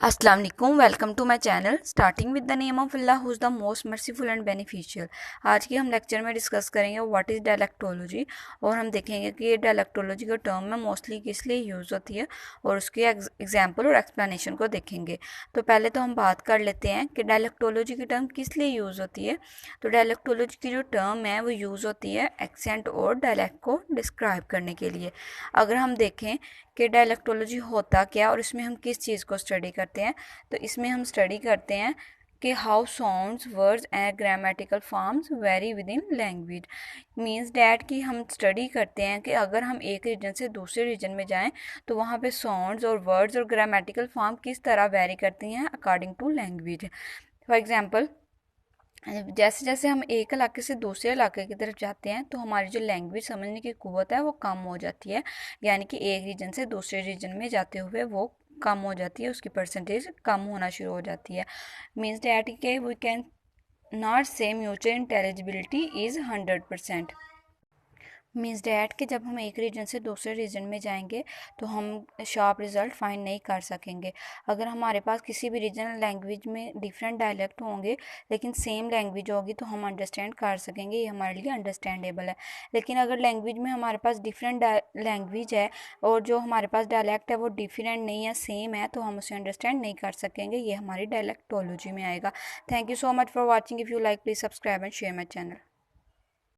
अस्सलाम वालेकुम, welcome to my channel. Starting with the name of Allah who is the most merciful and beneficial. आज के हम lecture में डिस्कस करेंगे व्हाट इज़ डायलेक्टोलॉजी, और हम देखेंगे कि ये डायलेक्टोलॉजी का टर्म में मोस्टली किस लिए यूज़ होती है और उसके एग्जाम्पल और एक्सप्लेनेशन को देखेंगे। तो पहले तो हम बात कर लेते हैं कि डायलेक्टोलॉजी की टर्म किस लिए यूज़ होती है। तो डायलेक्टोलॉजी की जो टर्म है वो यूज़ होती है एक्सेंट और डायलेक्ट को डिस्क्राइब करने के लिए। अगर हम देखें कि डायलेक्टोलॉजी होता क्या और इसमें हम किस चीज़ को स्टडी करते हैं, तो इसमें हम स्टडी करते हैं कि how sounds words and grammatical forms very with in language. Means that कि हम स्टडी करते हैं कि अगर हम एक रीजन से दूसरे रीजन में जाएं तो वहाँ पे साउंड्स और वर्ड्स और ग्रामेटिकल फॉर्म किस तरह वेरी करती हैं according to language. For example, जैसे जैसे हम एक इलाके से दूसरे इलाके की तरफ जाते हैं तो हमारी जो लैंग्वेज समझने की कुव्वत है वो कम हो जाती है, यानी कि एक रीजन से दूसरे रीजन में जाते हुए वो कम हो जाती है, उसकी परसेंटेज कम होना शुरू हो जाती है। मीन्स डैट के वी कैन नॉट से म्यूचुअल इंटेलिजिबिलिटी इज़ 100%। मीन्स डैट कि जब हम एक रीजन से दूसरे रीजन में जाएंगे तो हम शार्प रिज़ल्ट फाइंड नहीं कर सकेंगे। अगर हमारे पास किसी भी रीजनल लैंग्वेज में डिफरेंट डायलेक्ट होंगे लेकिन सेम लैंग्वेज होगी तो हम अंडरस्टैंड कर सकेंगे, ये हमारे लिए अंडरस्टैंडेबल है। लेकिन अगर लैंग्वेज में हमारे पास डिफरेंट लैंग्वेज है और जो हमारे पास डायलेक्ट है वो डिफरेंट नहीं है, सेम है, तो हम उसे अंडरस्टैंड नहीं कर सकेंगे, ये हमारी डायलेक्टोलॉजी में आएगा। Thank you so much for watching. If you like please subscribe and share my channel.